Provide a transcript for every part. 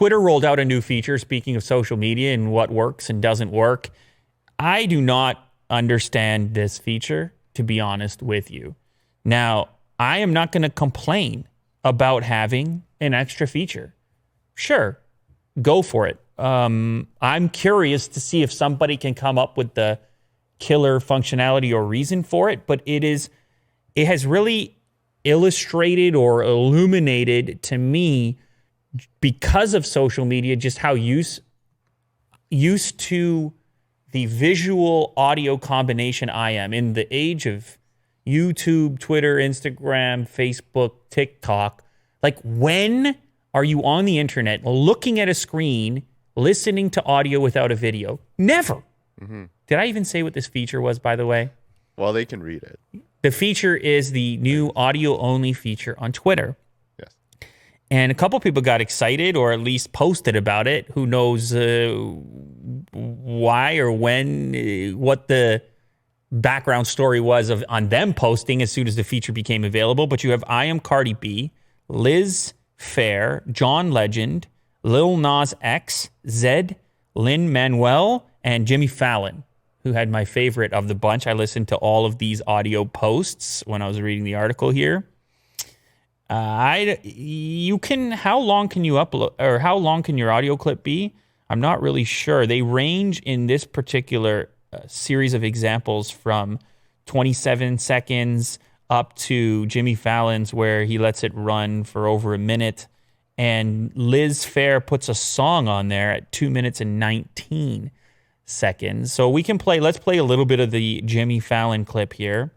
Twitter rolled out a new feature, speaking of social media and what works and doesn't work. I do not understand this feature, to be honest with you. Now, I am not going to complain about having an extra feature. Sure, go for it. I'm curious to see if somebody can come up with the killer functionality or reason for it, but it has really illustrated or illuminated to me, because of social media, just how used to the visual audio combination I am. In the age of YouTube, Twitter, Instagram, Facebook, TikTok, like, when are you on the internet looking at a screen, listening to audio without a video? Never. Mm-hmm. Did I even say what this feature was, by the way? Well, they can read it. The feature is the new audio-only feature on Twitter. Yes. And a couple people got excited, or at least posted about it. Who knows why or when, what the background story was on them posting as soon as the feature became available. But you have I Am Cardi B, Liz Phair, John Legend, Lil Nas X, Zed, Lin-Manuel, and Jimmy Fallon, who had my favorite of the bunch. I listened to all of these audio posts when I was reading the article here. How long can you upload, or how long can your audio clip be? I'm not really sure. They range in this particular series of examples from 27 seconds up to Jimmy Fallon's, where he lets it run for over a minute. And Liz Phair puts a song on there at 2 minutes and 19 seconds. So let's play a little bit of the Jimmy Fallon clip here.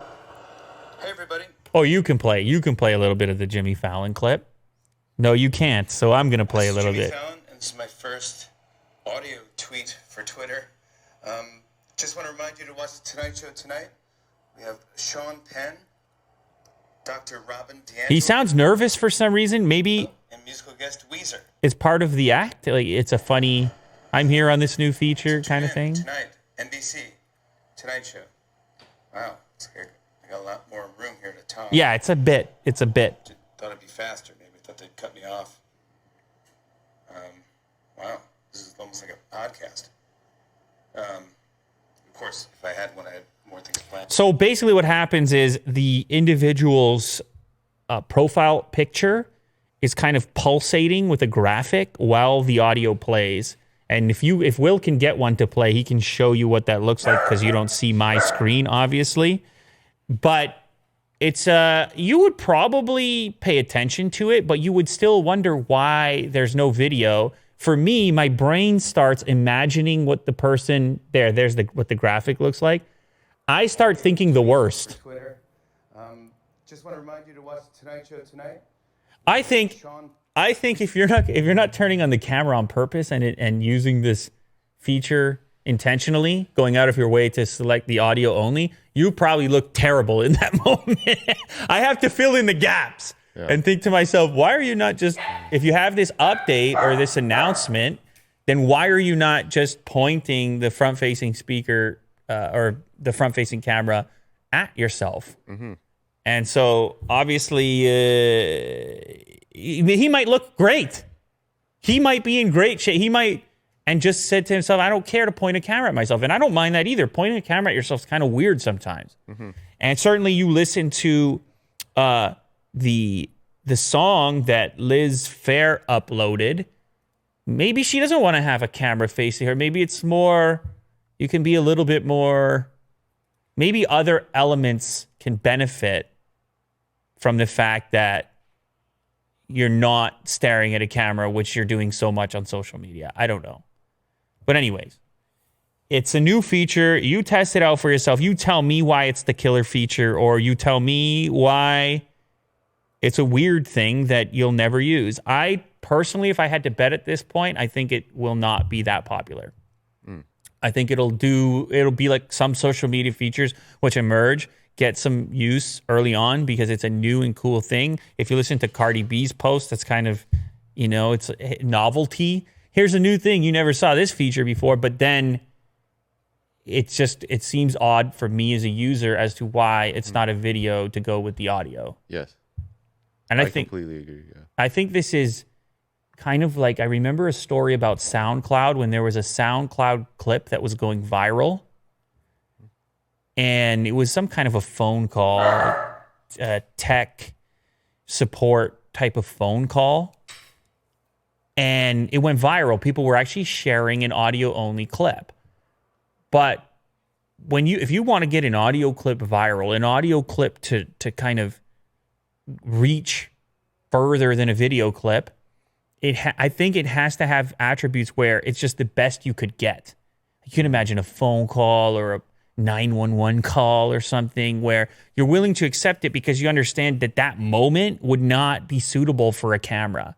Hey, everybody. Oh, you can play a little bit of the Jimmy Fallon clip. No, you can't. So I'm going to play a little bit. Jimmy Fallon, and this is my first audio tweet for Twitter. Just want to remind you to watch The Tonight Show tonight. We have Sean Penn, Dr. Robin DeAngelo. He sounds nervous for some reason. Maybe and musical guest Weezer. It's part of the act. Like, it's a funny, I'm here on this new feature kind of thing. Tonight, NBC, Tonight Show. Wow, it's good. I got a lot more room here to talk. Yeah, it's a bit. Thought it'd be faster. Maybe thought they'd cut me off. Wow, this is almost like a podcast. Of course, if I had one, I had more things planned. So basically what happens is the individual's profile picture is kind of pulsating with a graphic while the audio plays. And if Will can get one to play, he can show you what that looks like, because you don't see my screen, obviously. But it's you would probably pay attention to it, but you would still wonder why there's no video. For me, my brain starts imagining what the person what the graphic looks like. I start thinking the worst. Twitter. Just want to remind you to watch The Tonight Show tonight. I think if you're not turning on the camera on purpose and using this feature intentionally, going out of your way to select the audio only, you probably look terrible in that moment. I have to fill in the gaps and think to myself, why are you not just, if you have this update or this announcement, then why are you not just pointing the front-facing speaker or the front-facing camera at yourself? Mm-hmm. And so obviously he might look great. He might be in great shape. He might, and just said to himself, I don't care to point a camera at myself. And I don't mind that either. Pointing a camera at yourself is kind of weird sometimes. Mm-hmm. And certainly you listen to the song that Liz Phair uploaded. Maybe she doesn't want to have a camera facing her. Maybe it's more, you can be a little bit more, maybe other elements can benefit from the fact that you're not staring at a camera, which you're doing so much on social media. I don't know. But anyways, it's a new feature. You test it out for yourself. You tell me why it's the killer feature, or you tell me why it's a weird thing that you'll never use. I personally, if I had to bet at this point, I think it will not be that popular. I think it'll be like some social media features which emerge, get some use early on because it's a new and cool thing. If you listen to Cardi B's post, that's kind of, it's a novelty. Here's a new thing. You never saw this feature before, but then it seems odd for me as a user as to why it's not a video to go with the audio. Yes. And I completely agree. Yeah. I think this is kind of like, I remember a story about SoundCloud when there was a SoundCloud clip that was going viral. And it was some kind of a phone call, tech support type of phone call. And it went viral. People were actually sharing an audio only clip. But if you want to get an audio clip viral, an audio clip to kind of reach further than a video clip, I think it has to have attributes where it's just the best you could get. You can imagine a phone call or a 911 call or something where you're willing to accept it because you understand that that moment would not be suitable for a camera.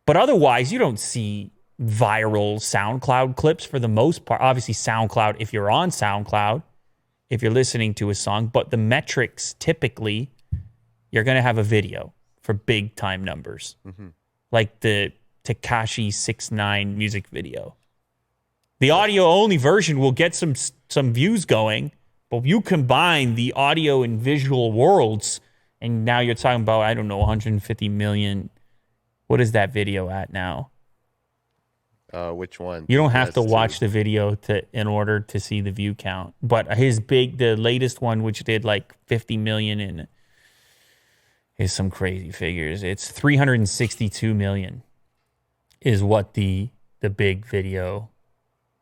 But otherwise, you don't see viral SoundCloud clips for the most part. Obviously, SoundCloud, if you're on SoundCloud, if you're listening to a song, but the metrics typically, you're going to have a video for big time numbers, like the Tekashi 6ix9ine music video. The audio only version will get some views going, but you combine the audio and visual worlds, and now you're talking about, I don't know, 150 million. What is that video at now? Which one? You don't have to watch the video in order to see the view count. But the latest one, which did like 50 million in, is some crazy figures. It's 362 million is what the big video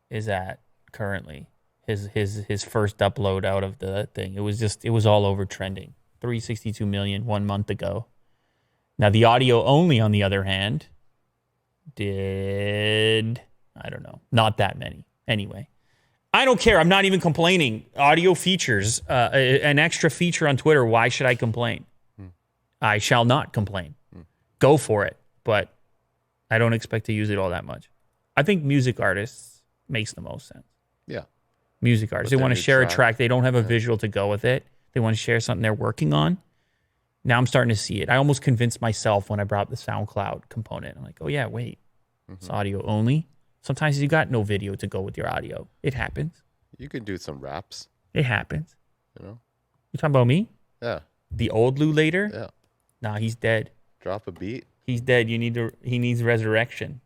is at currently. His first upload out of the thing. It was all over trending. 362 million 1 month ago. Now the audio only, on the other hand, did, I don't know, not that many. Anyway, I don't care. I'm not even complaining. Audio features, an extra feature on Twitter. Why should I complain? I shall not complain. Go for it. But I don't expect to use it all that much. I think music artists makes the most sense. Yeah. Music artists. They want to share a track. They don't have a visual to go with it. They want to share something they're working on. Now I'm starting to see it. I almost convinced myself when I brought up the SoundCloud component. I'm like, oh yeah, wait. It's audio only. Sometimes you got no video to go with your audio. It happens. You can do some raps. It happens. You know? You talking about me? Yeah. The old Lou later? Yeah. Nah, he's dead. Drop a beat. He's dead. He needs resurrection.